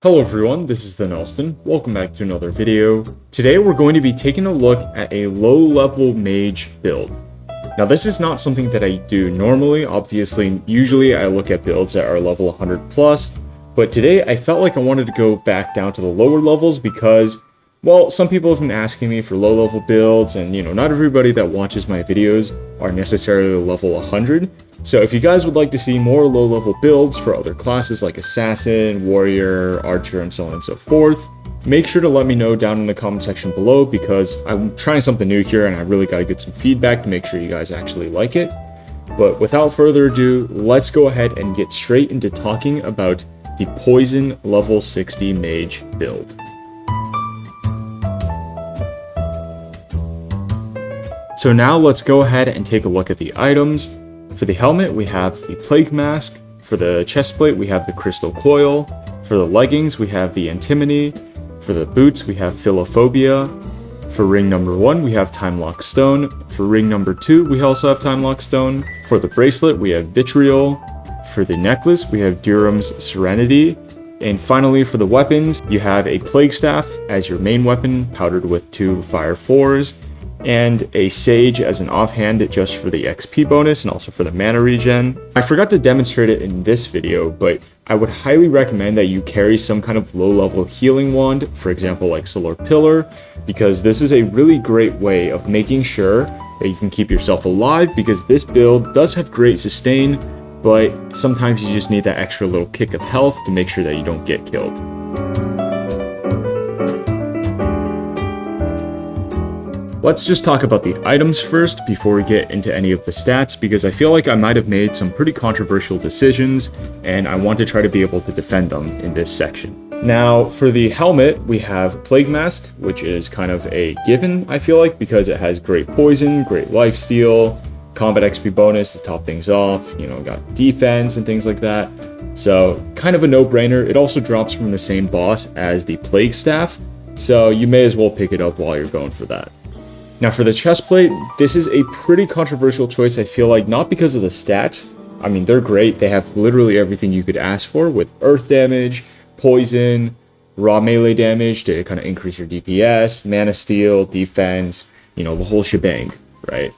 Hello everyone, this is TheNelston. Welcome back to another video. Today we're going to be taking a look at a low-level mage build. Now this is not something that I do normally. Obviously, usually I look at builds that are level 100 plus, but today I felt like I wanted to go back down to the lower levels because, well, some people have been asking me for low-level builds, and not everybody that watches my videos are necessarily level 100. So if you guys would like to see more low-level builds for other classes like Assassin, Warrior, Archer, and so on and so forth, make sure to let me know down in the comment section below because I'm trying something new here and I really got to get some feedback to make sure you guys actually like it. But without further ado, let's go ahead and get straight into talking about the Poison level 60 Mage build. So now let's go ahead and take a look at the items. For the helmet, we have the Plague Mask. For the chestplate, we have the Crystal Coil. For the leggings, we have the Antimony. For the boots, we have Philophobia. For ring number 1, we have Time Lock Stone. For ring number 2, we also have Time Lock Stone. For the bracelet, we have Vitriol. For the necklace, we have Durham's Serenity. And finally, for the weapons, you have a Plague Staff as your main weapon, powdered with 2 Fire 4s. And a Sage as an offhand just for the XP bonus and also for the mana regen. I forgot to demonstrate it in this video, but I would highly recommend that you carry some kind of low-level healing wand, for example like Solar Pillar, because this is a really great way of making sure that you can keep yourself alive, because this build does have great sustain, but sometimes you just need that extra little kick of health to make sure that you don't get killed. Let's just talk about the items first before we get into any of the stats, because I feel like I might have made some pretty controversial decisions and I want to try to be able to defend them in this section. Now, for the helmet, we have Plague Mask, which is kind of a given, I feel like, because it has great poison, great lifesteal, combat XP bonus to top things off, got defense and things like that. So, kind of a no-brainer. It also drops from the same boss as the Plague Staff, so you may as well pick it up while you're going for that. Now for the chestplate, this is a pretty controversial choice, I feel like, not because of the stats. I mean, they're great. They have literally everything you could ask for with earth damage, poison, raw melee damage to kind of increase your DPS, mana steal, defense, the whole shebang, right?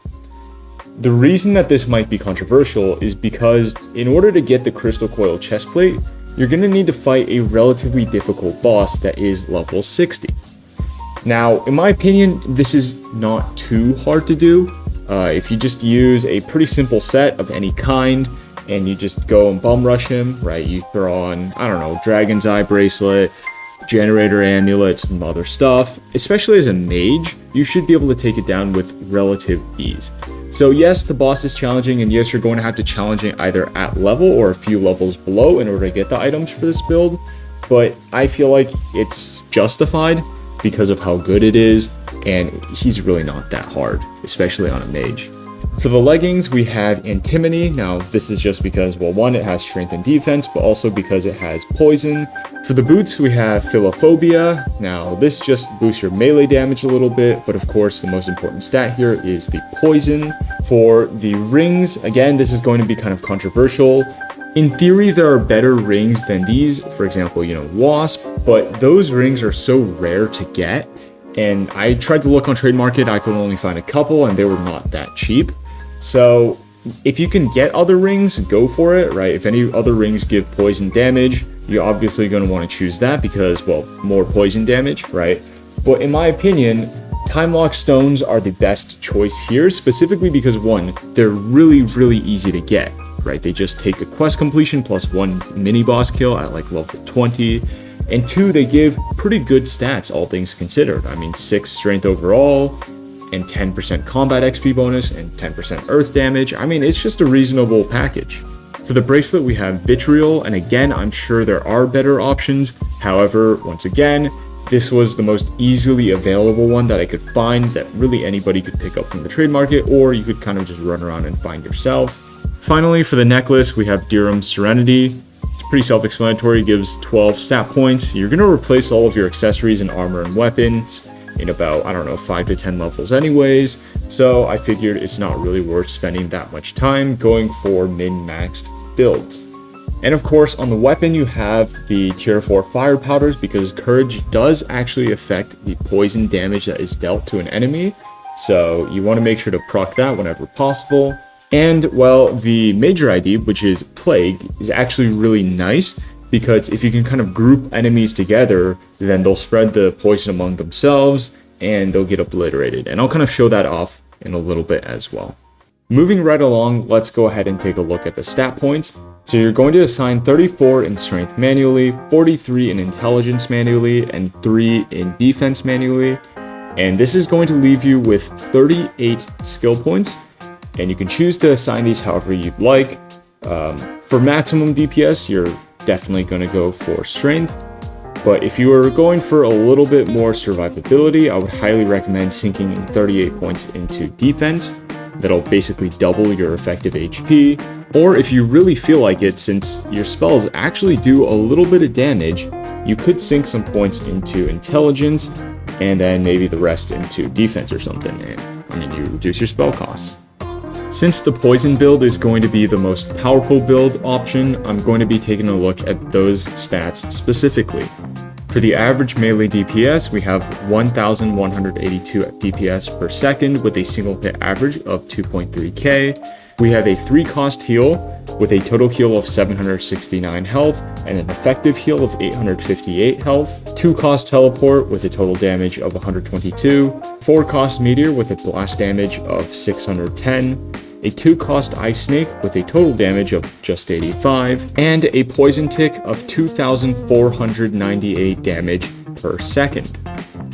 The reason that this might be controversial is because in order to get the Crystal Coil chestplate, you're going to need to fight a relatively difficult boss that is level 60. Now, in my opinion, this is not too hard to do. If you just use a pretty simple set of any kind and you just go and bum rush him, right? You throw on, I don't know, Dragon's Eye Bracelet, Generator Amulet, some other stuff. Especially as a mage, you should be able to take it down with relative ease. So yes, the boss is challenging, and yes, you're going to have to challenge it either at level or a few levels below in order to get the items for this build. But I feel like it's justified because of how good it is, and he's really not that hard, especially on a mage. For the leggings, we have Antimony. Now, this is just because, well, one, it has strength and defense, but also because it has poison. For the boots, we have Philophobia. Now, this just boosts your melee damage a little bit, but of course, the most important stat here is the poison. For the rings, again, this is going to be kind of controversial. In theory, there are better rings than these, for example, Wasp, but those rings are so rare to get, and I tried to look on Trade Market, I could only find a couple, and they were not that cheap. So, if you can get other rings, go for it, right? If any other rings give poison damage, you're obviously going to want to choose that because, well, more poison damage, right? But in my opinion, Time Lock Stones are the best choice here, specifically because, one, they're really, really easy to get. Right, they just take a quest completion plus 1 mini boss kill at like level 20, and 2, they give pretty good stats, all things considered. I mean, 6 strength overall, and 10% combat XP bonus, and 10% earth damage. I mean, it's just a reasonable package. For the bracelet, we have Vitriol, and again, I'm sure there are better options. However, once again, this was the most easily available one that I could find that really anybody could pick up from the trade market, or you could kind of just run around and find yourself. Finally, for the necklace, we have Durham's Serenity. It's pretty self-explanatory, gives 12 stat points. You're going to replace all of your accessories and armor and weapons in about, 5 to 10 levels anyways. So I figured it's not really worth spending that much time going for min-maxed builds. And of course, on the weapon, you have the tier 4 fire powders because courage does actually affect the poison damage that is dealt to an enemy. So you want to make sure to proc that whenever possible. And well, the major ID, which is plague, is actually really nice because if you can kind of group enemies together, then they'll spread the poison among themselves and they'll get obliterated. And I'll kind of show that off in a little bit as well. Moving right along, let's go ahead and take a look at the stat points. So you're going to assign 34 in strength manually, 43 in intelligence manually, and 3 in defense manually. And this is going to leave you with 38 skill points, and you can choose to assign these however you'd like. For maximum DPS, you're definitely going to go for strength, but if you are going for a little bit more survivability, I would highly recommend sinking in 38 points into defense. That'll basically double your effective HP. Or if you really feel like it, since your spells actually do a little bit of damage, you could sink some points into intelligence and then maybe the rest into defense or something. And you reduce your spell costs. Since the poison build is going to be the most powerful build option, I'm going to be taking a look at those stats specifically. For the average melee DPS, we have 1,182 DPS per second with a single hit average of 2.3k. We have a 3-cost heal with a total heal of 769 health and an effective heal of 858 health, 2-cost teleport with a total damage of 122, 4-cost meteor with a blast damage of 610, a 2-cost ice snake with a total damage of just 85, and a poison tick of 2,498 damage per second.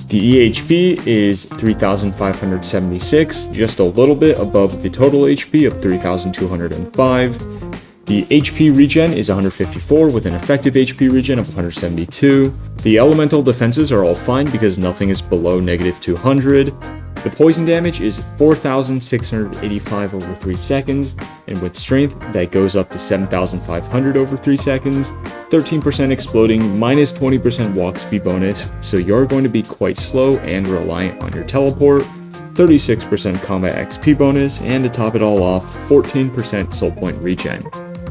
The EHP is 3,576, just a little bit above the total HP of 3,205. The HP regen is 154 with an effective HP regen of 172. The elemental defenses are all fine because nothing is below -200. The poison damage is 4,685 over 3 seconds, and with strength that goes up to 7,500 over 3 seconds, 13% exploding, minus 20% walk speed bonus, so you're going to be quite slow and reliant on your teleport, 36% combat XP bonus, and to top it all off, 14% soul point regen.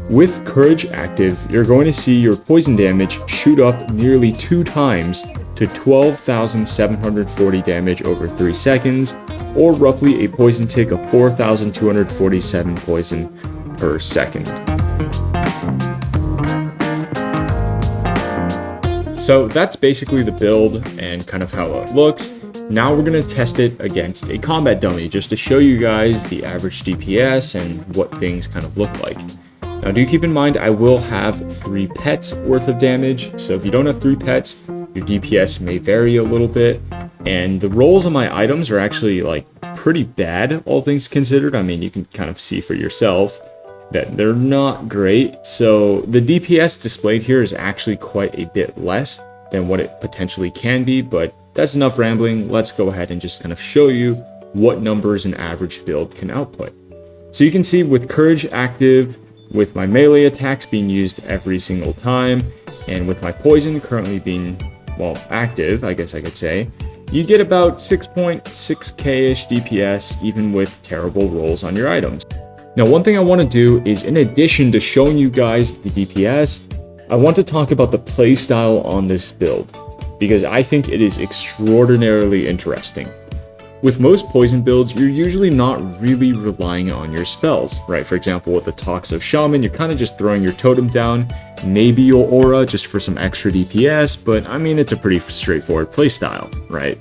With Courage active, you're going to see your poison damage shoot up nearly 2 times to 12,740 damage over 3 seconds, or roughly a poison tick of 4,247 poison per second. So that's basically the build and kind of how it looks. Now we're going to test it against a combat dummy just to show you guys the average DPS and what things kind of look like. Now do keep in mind I will have 3 pets worth of damage, so if you don't have 3 pets, your DPS may vary a little bit, and the rolls on my items are actually like pretty bad, all things considered. I mean, you can kind of see for yourself that they're not great. So the DPS displayed here is actually quite a bit less than what it potentially can be, but that's enough rambling. Let's go ahead and just kind of show you what numbers an average build can output. So you can see with Courage active, with my melee attacks being used every single time, and with my poison currently being, well, active, I guess I could say, you get about 6.6k-ish DPS even with terrible rolls on your items. Now, one thing I want to do is, in addition to showing you guys the DPS, I want to talk about the playstyle on this build, because I think it is extraordinarily interesting. With most poison builds, you're usually not really relying on your spells, right? For example, with the Toxic Shaman, you're kind of just throwing your totem down, maybe your aura just for some extra DPS, but I mean, it's a pretty straightforward playstyle, right?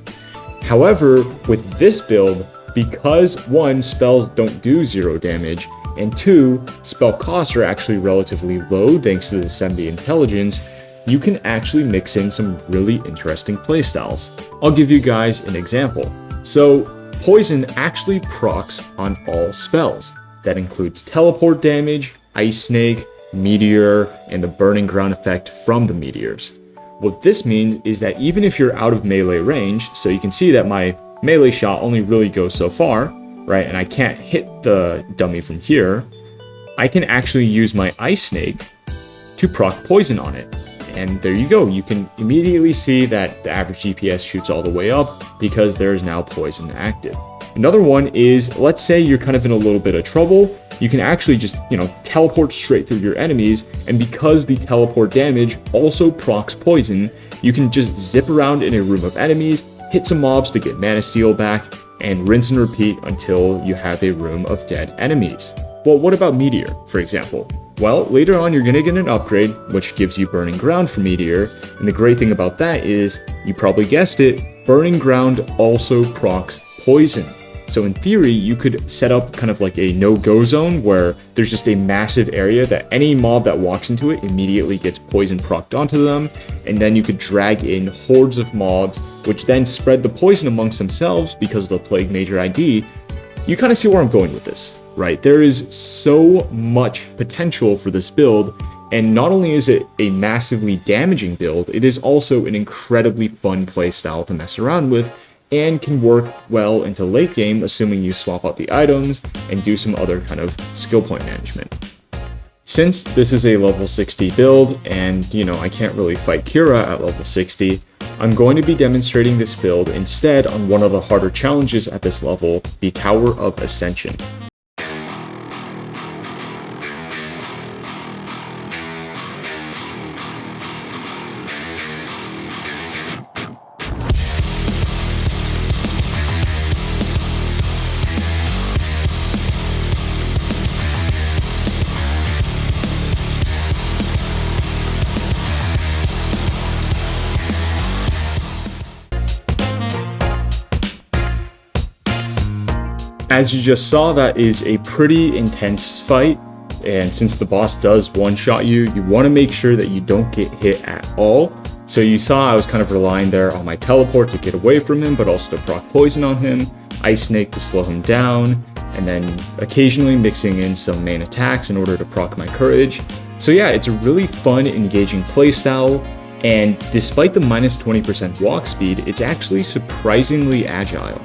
However, with this build, because 1, spells don't do 0 damage, and 2, spell costs are actually relatively low thanks to the 70 intelligence, you can actually mix in some really interesting playstyles. I'll give you guys an example. So, Poison actually procs on all spells. That includes teleport damage, Ice Snake, Meteor, and the Burning Ground effect from the meteors. What this means is that even if you're out of melee range, so you can see that my melee shot only really goes so far, right, and I can't hit the dummy from here, I can actually use my Ice Snake to proc Poison on it. And there you go, you can immediately see that the average DPS shoots all the way up because there is now Poison active. Another one is, let's say you're kind of in a little bit of trouble, you can actually just, teleport straight through your enemies, and because the teleport damage also procs poison, you can just zip around in a room of enemies, hit some mobs to get mana steal back, and rinse and repeat until you have a room of dead enemies. Well, what about Meteor, for example? Well, later on you're gonna get an upgrade, which gives you Burning Ground for Meteor, and the great thing about that is, you probably guessed it, Burning Ground also procs poison. So in theory, you could set up kind of like a no-go zone where there's just a massive area that any mob that walks into it immediately gets poison procced onto them, and then you could drag in hordes of mobs, which then spread the poison amongst themselves because of the Plague Major ID. You kind of see where I'm going with this, right? There is so much potential for this build, and not only is it a massively damaging build, it is also an incredibly fun playstyle to mess around with, and can work well into late game, assuming you swap out the items and do some other kind of skill point management. Since this is a level 60 build, and I can't really fight Kira at level 60, I'm going to be demonstrating this build instead on one of the harder challenges at this level, the Tower of Ascension. As you just saw, that is a pretty intense fight, and since the boss does one-shot you, you want to make sure that you don't get hit at all. So you saw I was kind of relying there on my teleport to get away from him, but also to proc poison on him, Ice Snake to slow him down, and then occasionally mixing in some main attacks in order to proc my courage. So yeah, it's a really fun, engaging playstyle, and despite the minus 20% walk speed, it's actually surprisingly agile.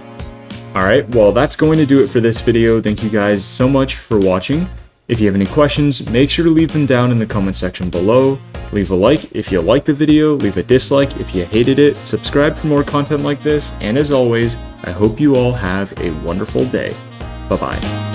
Alright, well that's going to do it for this video. Thank you guys so much for watching. If you have any questions, make sure to leave them down in the comment section below. Leave a like if you liked the video, leave a dislike if you hated it, subscribe for more content like this, and as always, I hope you all have a wonderful day. Bye-bye.